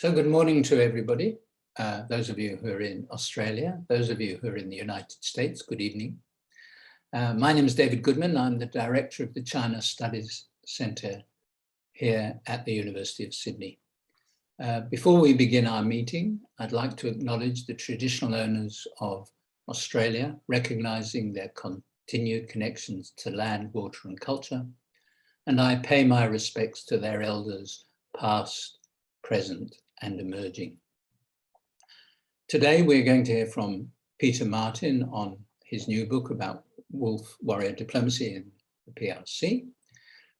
So good morning to everybody. Those of you who are in Australia, those of you who are in the United States, good evening. My name is David Goodman. I'm the Director of the China Studies Centre here at the University of Sydney. Before we begin our meeting, I'd like to acknowledge the traditional owners of Australia, recognising their continued connections to land, water and culture, and I pay my respects to their elders, past, present and emerging. Today we're going to hear from Peter Martin on his new book about wolf warrior diplomacy in the PRC.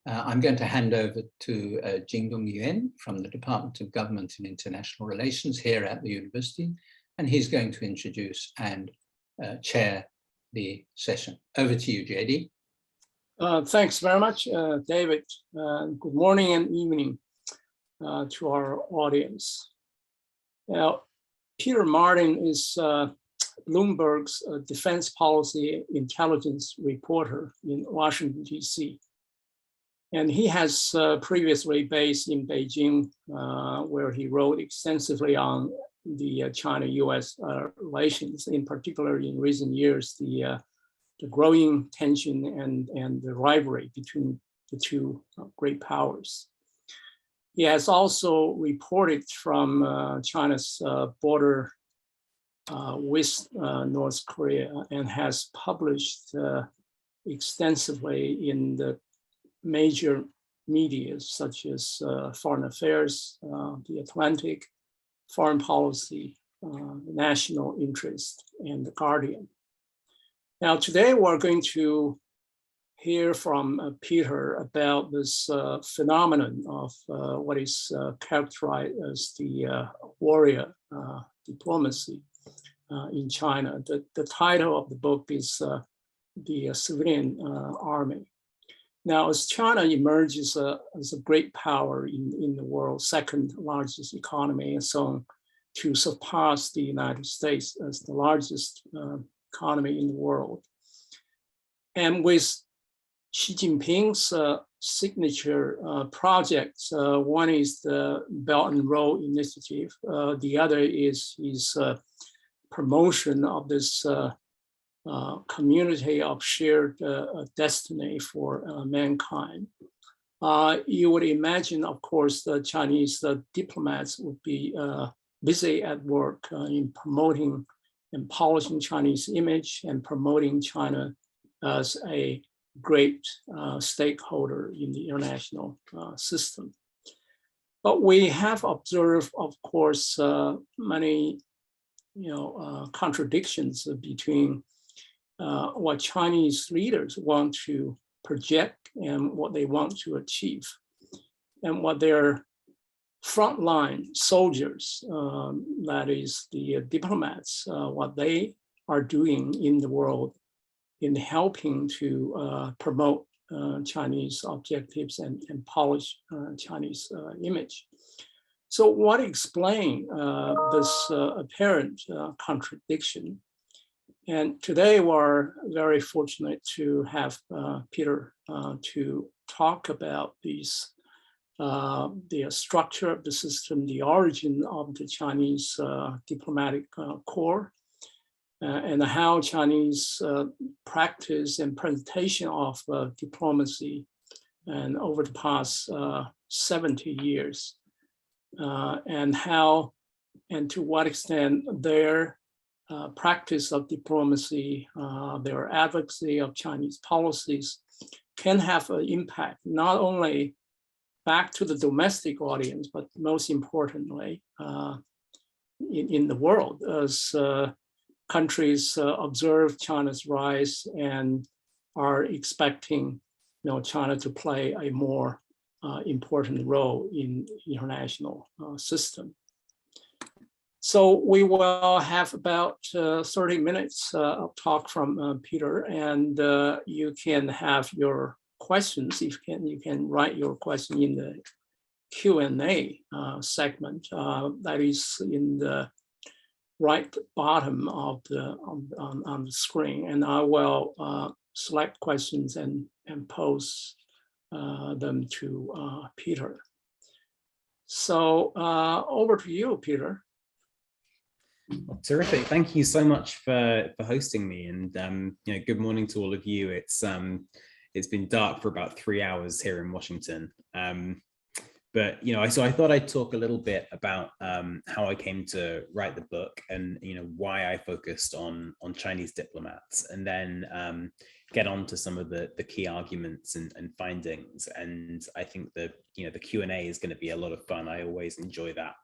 I'm going to hand over to Jingdong Yuan from the Department of Government and International Relations here at the university, and he's going to introduce and chair the session. Over to you, JD. Thanks very much, David. Good morning and evening to our audience. Now, Peter Martin is Bloomberg's defense policy intelligence reporter in Washington, D.C. And he has previously based in Beijing, where he wrote extensively on the China-US relations, in particular in recent years, the growing tension and the rivalry between the two great powers. He has also reported from China's border with North Korea and has published extensively in the major media such as Foreign Affairs, The Atlantic, Foreign Policy, National Interest, and The Guardian. Now, today we're going to hear from Peter about this phenomenon of what is characterized as the warrior diplomacy in China. The title of the book is The Civilian Army. Now, as China emerges as a great power in the world, second largest economy, and so on, to surpass the United States as the largest economy in the world. And with Xi Jinping's signature projects, one is the Belt and Road Initiative. The other is his promotion of this community of shared destiny for mankind. You would imagine, of course, the Chinese diplomats would be busy at work in promoting and polishing Chinese image and promoting China as a great stakeholder in the international system. But we have observed, of course, many contradictions between what Chinese leaders want to project and what they want to achieve, and what their frontline soldiers, that is the diplomats, what they are doing in the world in helping to promote Chinese objectives and polish Chinese image. So what explains this apparent contradiction? And today we're very fortunate to have Peter to talk about these, the structure of the system, the origin of the Chinese diplomatic corps, and how Chinese practice and presentation of diplomacy and over the past 70 years, and how and to what extent their practice of diplomacy, their advocacy of Chinese policies can have an impact, not only back to the domestic audience, but most importantly, in the world, as countries observe China's rise and are expecting China to play a more important role in the international system. So we will have about 30 minutes of talk from Peter, and you can have your questions. You can write your question in the Q&A segment that is in the right bottom of the on the screen, and I will select questions and pose them to Peter. So over to you, Peter. Well, terrific. Thank you so much for hosting me, and good morning to all of you. It's been dark for about 3 hours here in Washington. But so I thought I'd talk a little bit about how I came to write the book, and why I focused on Chinese diplomats, and then get on to some of the key arguments and findings. And I think the Q&A is going to be a lot of fun. I always enjoy that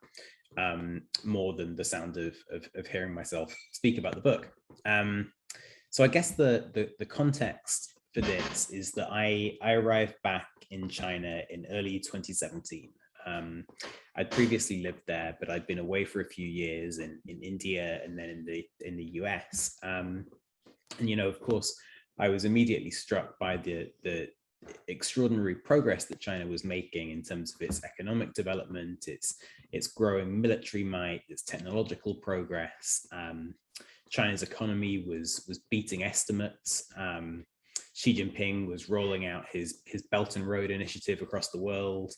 more than the sound of hearing myself speak about the book. So I guess the context for this is that I arrived back in China in early 2017. I'd previously lived there, but I'd been away for a few years in India and then in the US. And of course, I was immediately struck by the extraordinary progress that China was making in terms of its economic development, its growing military might, its technological progress. China's economy was beating estimates. Xi Jinping was rolling out his Belt and Road initiative across the world.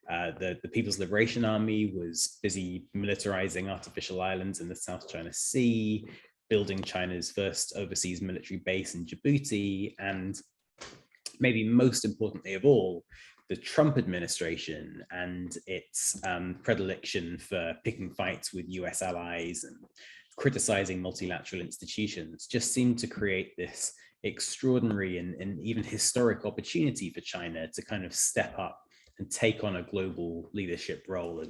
The People's Liberation Army was busy militarizing artificial islands in the South China Sea, building China's first overseas military base in Djibouti, and maybe most importantly of all, the Trump administration and its predilection for picking fights with US allies and criticizing multilateral institutions just seemed to create this extraordinary and even historic opportunity for China to kind of step up and take on a global leadership role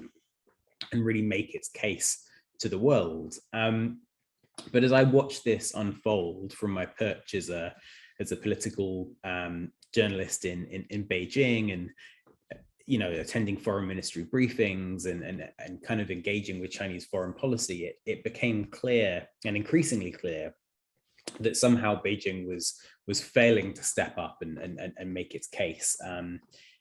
and really make its case to the world. But as I watched this unfold from my perch as a political journalist in Beijing, and attending foreign ministry briefings and kind of engaging with Chinese foreign policy, it became clear, and increasingly clear, that somehow Beijing was failing to step up and make its case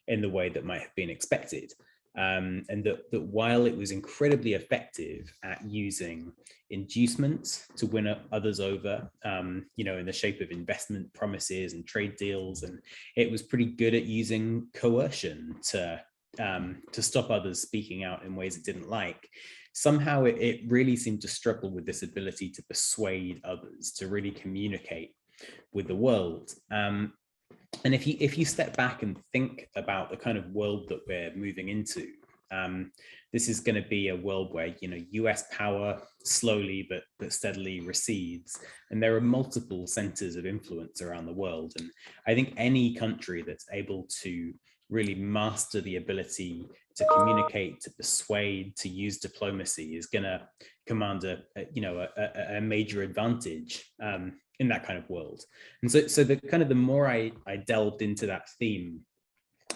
in the way that might have been expected. And that while it was incredibly effective at using inducements to win others over, in the shape of investment promises and trade deals, and it was pretty good at using coercion to stop others speaking out in ways it didn't like, somehow it really seemed to struggle with this ability to persuade others, to really communicate with the world. And if you step back and think about the kind of world that we're moving into, this is going to be a world where US power slowly but steadily recedes, and there are multiple centers of influence around the world. And I think any country that's able to really master the ability to communicate, to persuade, to use diplomacy is going to command a major advantage in that kind of world. And so the more I delved into that theme,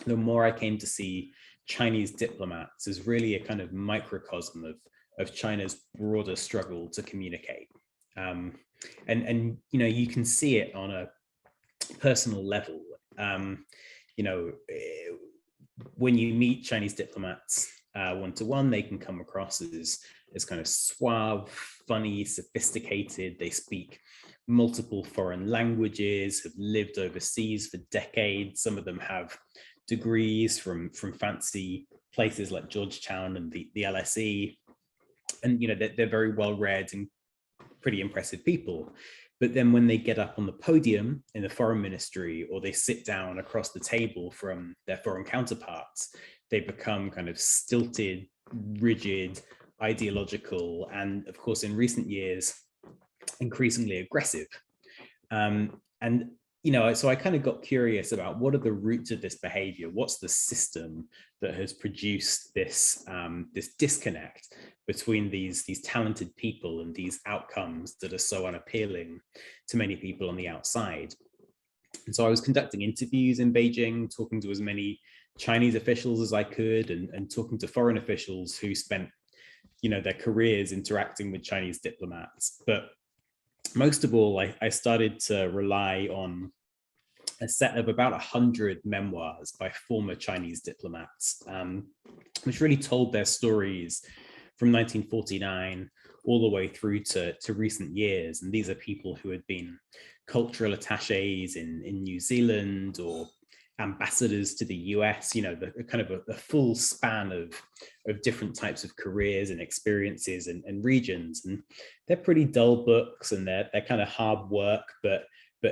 the more I came to see Chinese diplomats as really a kind of microcosm of China's broader struggle to communicate. And you can see it on a personal level. When you meet Chinese diplomats one-to-one, they can come across as kind of suave, funny, sophisticated. They speak multiple foreign languages, have lived overseas for decades. Some of them have degrees from fancy places like Georgetown and the LSE. And they're very well-read and pretty impressive people. But then when they get up on the podium in the foreign ministry, or they sit down across the table from their foreign counterparts, they become kind of stilted, rigid, ideological, and of course, in recent years, increasingly aggressive. So I kind of got curious about what are the roots of this behavior? What's the system that has produced this disconnect between these talented people and these outcomes that are so unappealing to many people on the outside? And so I was conducting interviews in Beijing, talking to as many Chinese officials as I could, and talking to foreign officials who spent their careers interacting with Chinese diplomats. But most of all, I started to rely on a set of about 100 memoirs by former Chinese diplomats, which really told their stories from 1949 all the way through to recent years. And these are people who had been cultural attaches in New Zealand, or ambassadors to the US, you know, the kind of a full span of different types of careers and experiences and regions. And they're pretty dull books, and they're kind of hard work, but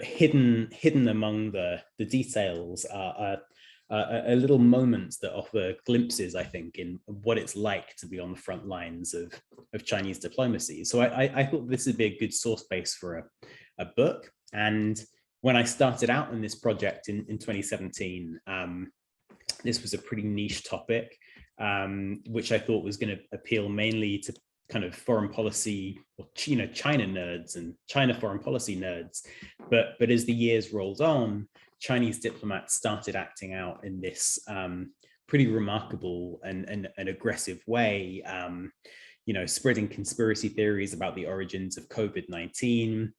hidden among the details are little moments that offer glimpses, I think, in what it's like to be on the front lines of Chinese diplomacy. So I thought this would be a good source base for a book. And when I started out in this project in 2017, this was a pretty niche topic, which I thought was going to appeal mainly to kind of foreign policy, or, you know, China nerds and China foreign policy nerds. But as the years rolled on, Chinese diplomats started acting out in this pretty remarkable and aggressive way, you know, spreading conspiracy theories about the origins of COVID-19,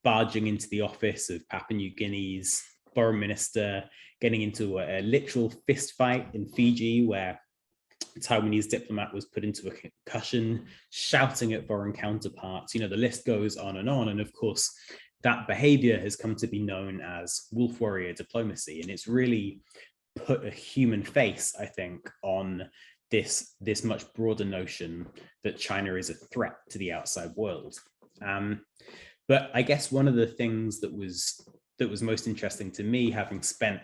barging into the office of Papua New Guinea's foreign minister, getting into a literal fist fight in Fiji, where a Taiwanese diplomat was put into a concussion, shouting at foreign counterparts. You know, the list goes on. And of course, that behavior has come to be known as wolf warrior diplomacy. And it's really put a human face, I think, on this much broader notion that China is a threat to the outside world. But I guess one of the things that was most interesting to me, having spent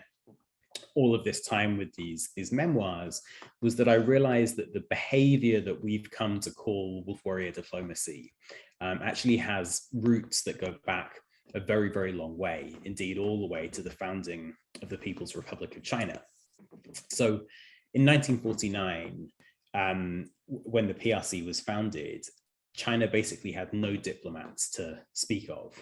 all of this time with these memoirs, was that I realized that the behavior that we've come to call wolf warrior diplomacy actually has roots that go back a very, very long way, indeed all the way to the founding of the People's Republic of China. So in 1949, when the PRC was founded, China basically had no diplomats to speak of.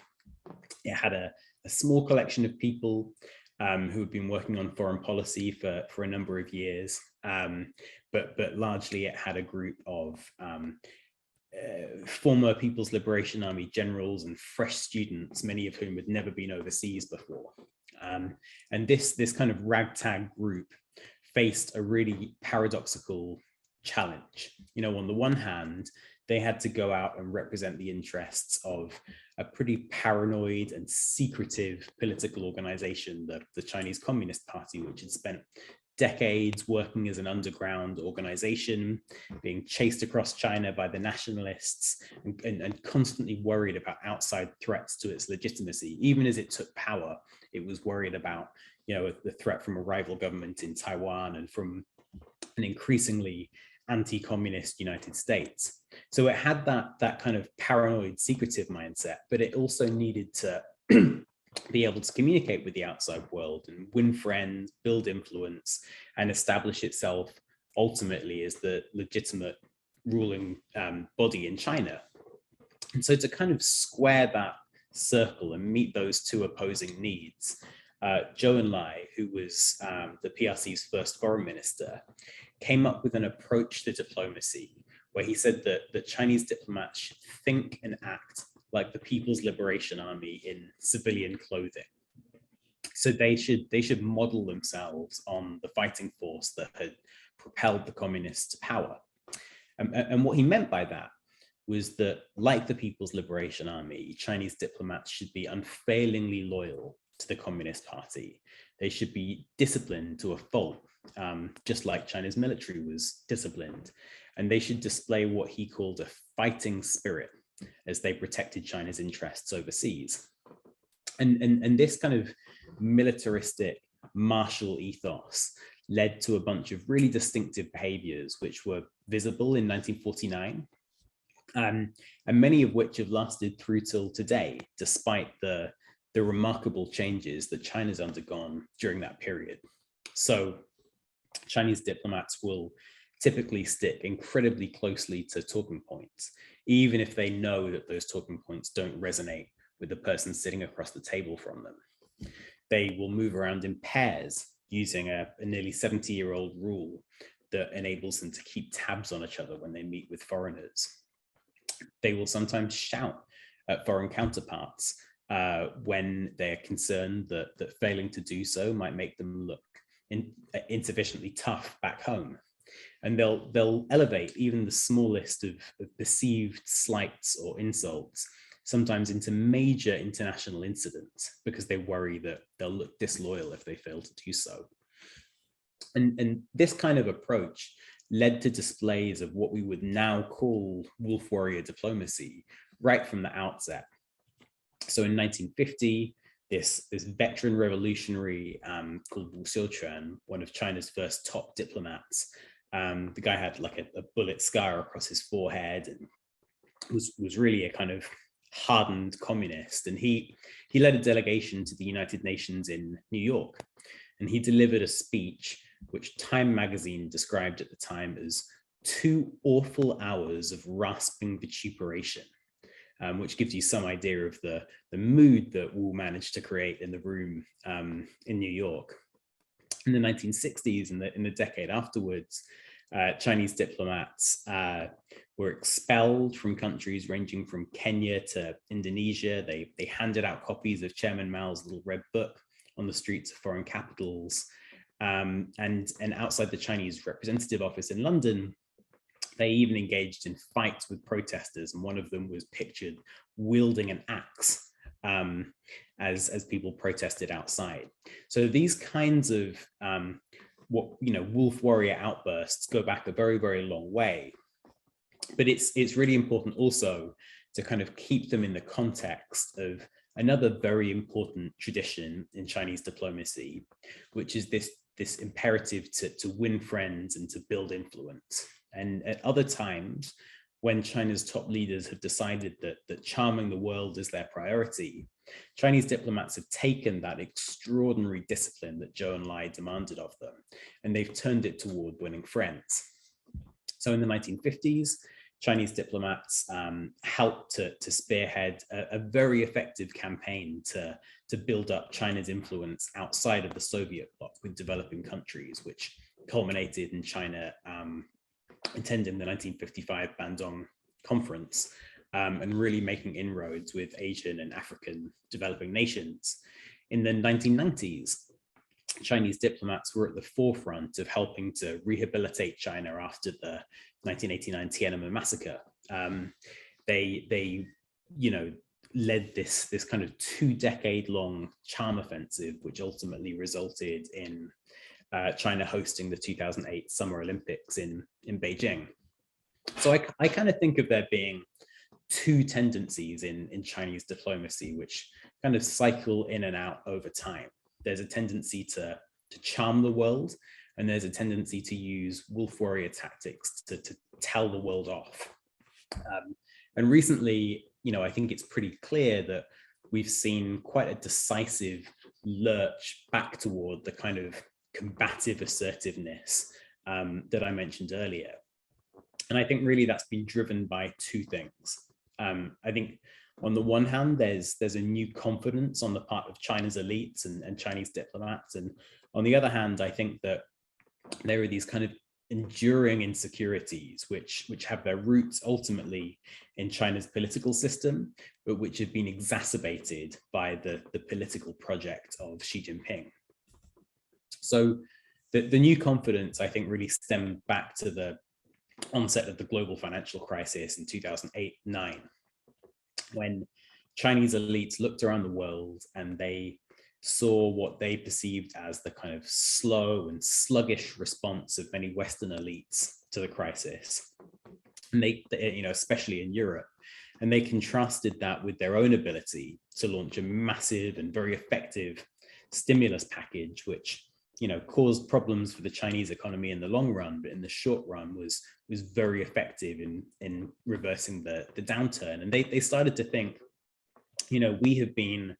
It had a small collection of people who had been working on foreign policy for a number of years, but largely it had a group of former People's Liberation Army generals and fresh students, many of whom had never been overseas before. And this kind of ragtag group faced a really paradoxical challenge. You know, on the one hand, they had to go out and represent the interests of a pretty paranoid and secretive political organization, the Chinese Communist Party, which had spent decades working as an underground organization, being chased across China by the nationalists, and constantly worried about outside threats to its legitimacy. Even as it took power, it was worried about, you know, the threat from a rival government in Taiwan and from an increasingly anti-communist United States. So it had that kind of paranoid, secretive mindset, but it also needed to be able to communicate with the outside world and win friends, build influence, and establish itself ultimately as the legitimate ruling body in China. And so to kind of square that circle and meet those two opposing needs, Zhou Enlai, who was the PRC's first foreign minister, came up with an approach to diplomacy where he said that the Chinese diplomats should think and act like the People's Liberation Army in civilian clothing. So they should model themselves on the fighting force that had propelled the communists to power. And what he meant by that was that, like the People's Liberation Army, Chinese diplomats should be unfailingly loyal to the Communist Party. They should be disciplined to a fault, just like China's military was disciplined. And they should display what he called a fighting spirit as they protected China's interests overseas. And this kind of militaristic martial ethos led to a bunch of really distinctive behaviors which were visible in 1949, and many of which have lasted through till today, despite the remarkable changes that China's undergone during that period. So Chinese diplomats will typically stick incredibly closely to talking points, even if they know that those talking points don't resonate with the person sitting across the table from them. They will move around in pairs using a nearly 70-year-old rule that enables them to keep tabs on each other when they meet with foreigners. They will sometimes shout at foreign counterparts when they're concerned that failing to do so might make them look insufficiently tough back home. And they'll elevate even the smallest of perceived slights or insults sometimes into major international incidents because they worry that they'll look disloyal if they fail to do so. And this kind of approach led to displays of what we would now call wolf warrior diplomacy right from the outset. So in 1950, this veteran revolutionary called Wu Xiuquan, one of China's first top diplomats, the guy had like a bullet scar across his forehead and was really a kind of hardened communist. And he led a delegation to the United Nations in New York, and he delivered a speech which Time magazine described at the time as 2 awful hours of rasping vituperation, which gives you some idea of the mood that Wu managed to create in the room in New York. In the 1960s, in the decade afterwards, Chinese diplomats were expelled from countries ranging from Kenya to Indonesia. They handed out copies of Chairman Mao's little red book on the streets of foreign capitals. And outside the Chinese representative office in London, they even engaged in fights with protesters, and one of them was pictured wielding an axe as people protested outside. So these kinds of wolf warrior outbursts go back a very, very long way. But it's really important also to kind of keep them in the context of another very important tradition in Chinese diplomacy, which is this imperative to win friends and to build influence. And at other times, when China's top leaders have decided that charming the world is their priority, Chinese diplomats have taken that extraordinary discipline that Zhou Enlai demanded of them, and they've turned it toward winning friends. So in the 1950s, Chinese diplomats helped to spearhead a very effective campaign to build up China's influence outside of the Soviet bloc with developing countries, which culminated in China attending the 1955 Bandung Conference and really making inroads with Asian and African developing nations. In the 1990s, Chinese diplomats were at the forefront of helping to rehabilitate China after the 1989 Tiananmen massacre. They led this kind of 2-decade-long charm offensive, which ultimately resulted in China hosting the 2008 Summer Olympics in Beijing. So I kind of think of there being 2 tendencies in Chinese diplomacy, which kind of cycle in and out over time. There's a tendency to charm the world, and there's a tendency to use wolf warrior tactics to tell the world off. And recently, I think it's pretty clear that we've seen quite a decisive lurch back toward the kind of combative assertiveness that I mentioned earlier. And I think really that's been driven by 2 things. I think on the one hand, there's a new confidence on the part of China's elites and Chinese diplomats. And on the other hand, I think that there are these kind of enduring insecurities which have their roots ultimately in China's political system, but which have been exacerbated by the political project of Xi Jinping. So the new confidence, I think, really stemmed back to the onset of the global financial crisis in 2008-9, when Chinese elites looked around the world and they saw what they perceived as the kind of slow and sluggish response of many Western elites to the crisis, and they especially in Europe, and they contrasted that with their own ability to launch a massive and very effective stimulus package, which caused problems for the Chinese economy in the long run, but in the short run was very effective in reversing the downturn. And they started to think, we have been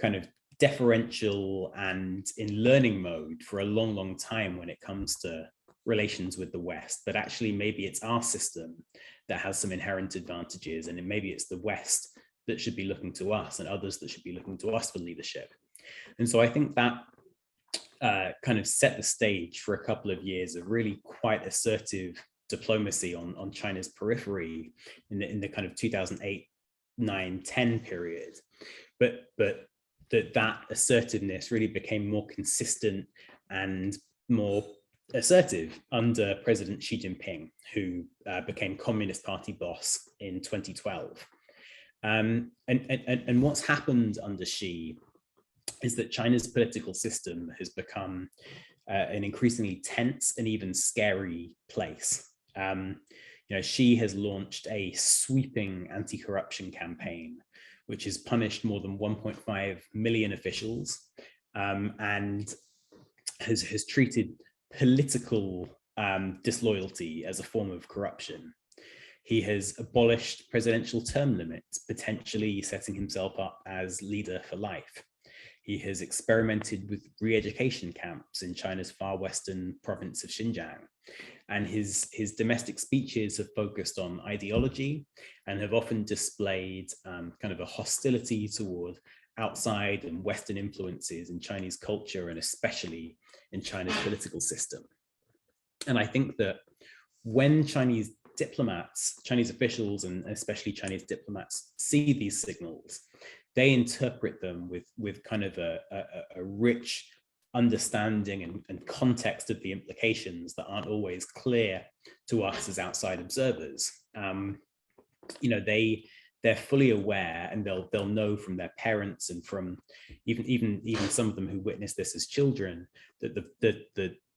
kind of deferential and in learning mode for a long time when it comes to relations with the West, but actually maybe it's our system that has some inherent advantages, and maybe it's the West that should be looking to us and others that should be looking to us for leadership. And so I think that kind of set the stage for a couple of years of really quite assertive diplomacy on China's periphery in the kind of 2008, 9, 10 period. But that assertiveness really became more consistent and more assertive under President Xi Jinping, who became Communist Party boss in 2012. And what's happened under Xi is that China's political system has become an increasingly tense and even scary place. Xi has launched a sweeping anti-corruption campaign, which has punished more than 1.5 million officials, and has treated political disloyalty as a form of corruption. He has abolished presidential term limits, potentially setting himself up as leader for life. He has experimented with re-education camps in China's far western province of Xinjiang. And his domestic speeches have focused on ideology and have often displayed kind of a hostility toward outside and Western influences in Chinese culture, and especially in China's political system. And I think that when Chinese officials, and especially Chinese diplomats, see these signals, they interpret them with kind of a rich understanding and context of the implications that aren't always clear to us as outside observers. They're fully aware, and they'll know from their parents and from even some of them who witnessed this as children, that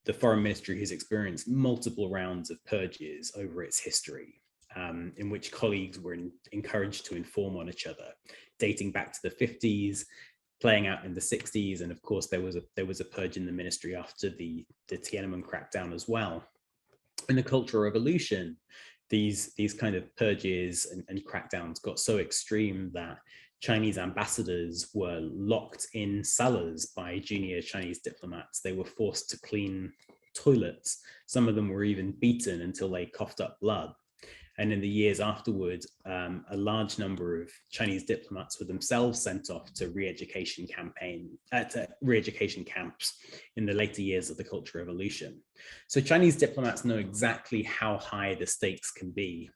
the foreign ministry has experienced multiple rounds of purges over its history, in which colleagues were encouraged to inform on each other, dating back to the 50s, playing out in the 60s, and of course there was a purge in the ministry after the Tiananmen crackdown as well. In the Cultural Revolution, these kind of purges and crackdowns got so extreme that Chinese ambassadors were locked in cellars by junior Chinese diplomats. They were forced to clean toilets. Some of them were even beaten until they coughed up blood. And in the years afterwards, a large number of Chinese diplomats were themselves sent off to re-education camps in the later years of the Cultural Revolution. So Chinese diplomats know exactly how high the stakes can be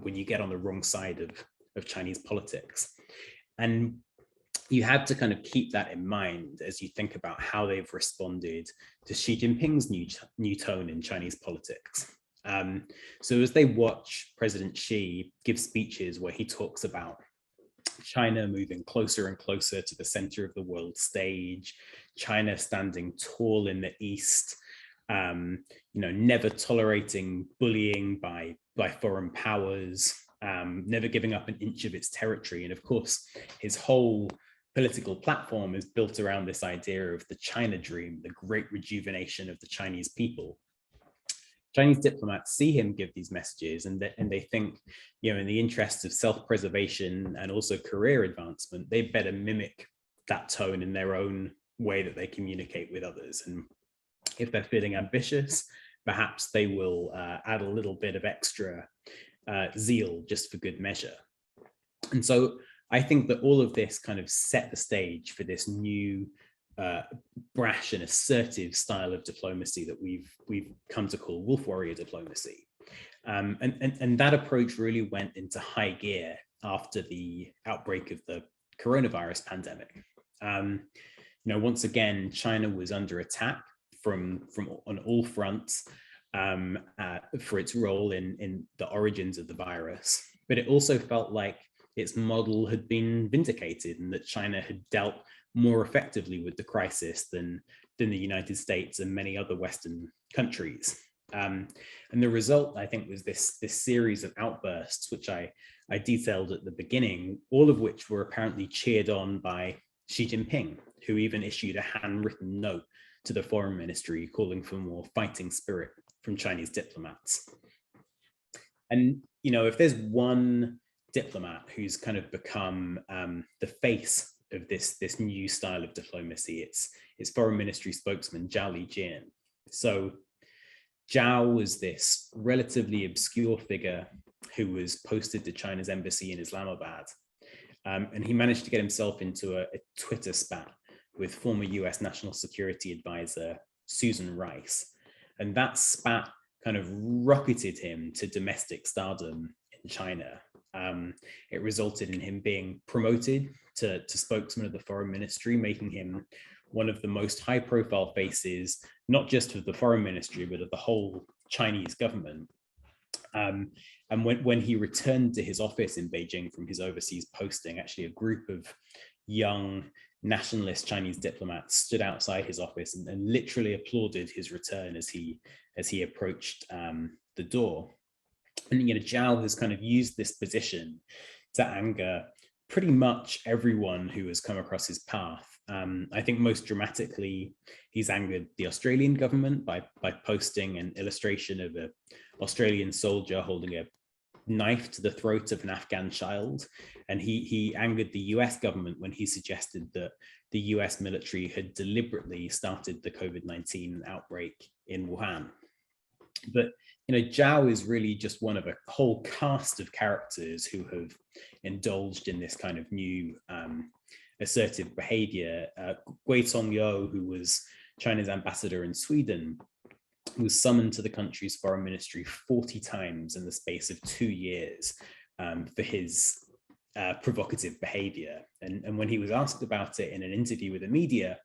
when you get on the wrong side of Chinese politics. And you had to kind of keep that in mind as you think about how they've responded to Xi Jinping's new tone in Chinese politics. So as they watch President Xi give speeches where he talks about China moving closer and closer to the center of the world stage, China standing tall in the East, never tolerating bullying by foreign powers, never giving up an inch of its territory. And of course, his whole political platform is built around this idea of the China dream, the great rejuvenation of the Chinese people. Chinese diplomats see him give these messages, and they think, in the interests of self-preservation and also career advancement, they better mimic that tone in their own way that they communicate with others. And if they're feeling ambitious, perhaps they will add a little bit of extra zeal just for good measure. And so I think that all of this kind of set the stage for this new brash and assertive style of diplomacy that we've come to call wolf warrior diplomacy. And that approach really went into high gear after the outbreak of the coronavirus pandemic. Once again, China was under attack from on all fronts for its role in the origins of the virus. But it also felt like its model had been vindicated, and that China had dealt more effectively with the crisis than the United States and many other Western countries. And the result, I think, was this series of outbursts, which I detailed at the beginning, all of which were apparently cheered on by Xi Jinping, who even issued a handwritten note to the foreign ministry calling for more fighting spirit from Chinese diplomats. And, if there's one diplomat who's kind of become the face of this new style of diplomacy, it's foreign ministry spokesman Zhao Lijian. So Zhao was this relatively obscure figure who was posted to China's embassy in Islamabad, and he managed to get himself into a Twitter spat with former US National Security Advisor Susan Rice, and that spat kind of rocketed him to domestic stardom in China. It resulted in him being promoted to spokesman of the foreign ministry, making him one of the most high-profile faces, not just of the foreign ministry, but of the whole Chinese government. And when he returned to his office in Beijing from his overseas posting, actually a group of young nationalist Chinese diplomats stood outside his office and literally applauded his return as he approached the door. And Zhao has kind of used this position to anger pretty much everyone who has come across his path. I think most dramatically, he's angered the Australian government by posting an illustration of an Australian soldier holding a knife to the throat of an Afghan child. And he angered the US government when he suggested that the US military had deliberately started the COVID-19 outbreak in Wuhan. But Zhao is really just one of a whole cast of characters who have indulged in this kind of new assertive behavior. Gui Tongyo, who was China's ambassador in Sweden, was summoned to the country's foreign ministry 40 times in the space of 2 years for his provocative behavior. And when he was asked about it in an interview with the media,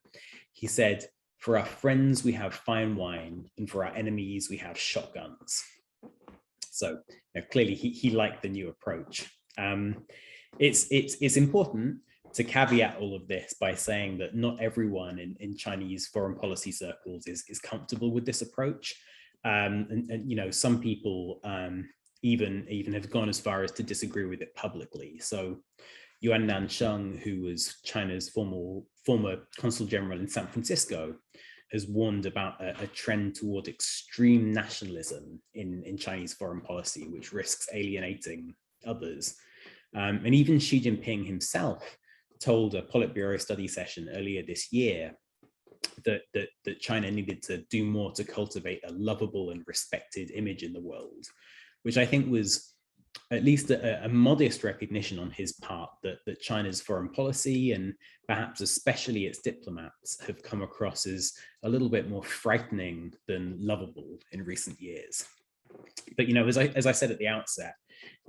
he said, "For our friends, we have fine wine, and for our enemies, we have shotguns." So clearly he liked the new approach. It's important to caveat all of this by saying that not everyone in Chinese foreign policy circles is comfortable with this approach. And some people even have gone as far as to disagree with it publicly. So Yuan Nansheng, who was China's former consul general in San Francisco, has warned about a trend toward extreme nationalism in Chinese foreign policy, which risks alienating others. And even Xi Jinping himself told a Politburo study session earlier this year that China needed to do more to cultivate a lovable and respected image in the world, which I think was at least a modest recognition on his part that China's foreign policy, and perhaps especially its diplomats, have come across as a little bit more frightening than lovable in recent years. But as I said at the outset,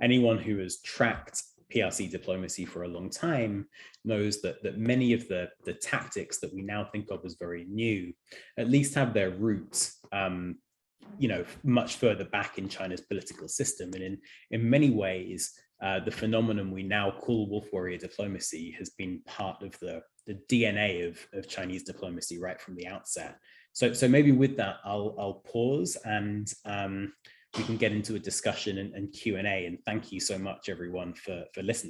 anyone who has tracked PRC diplomacy for a long time knows that many of the tactics that we now think of as very new at least have their roots much further back in China's political system. And in many ways, the phenomenon we now call wolf warrior diplomacy has been part of the DNA of Chinese diplomacy right from the outset. So maybe with that, I'll pause and we can get into a discussion and Q&A. And thank you so much, everyone, for listening.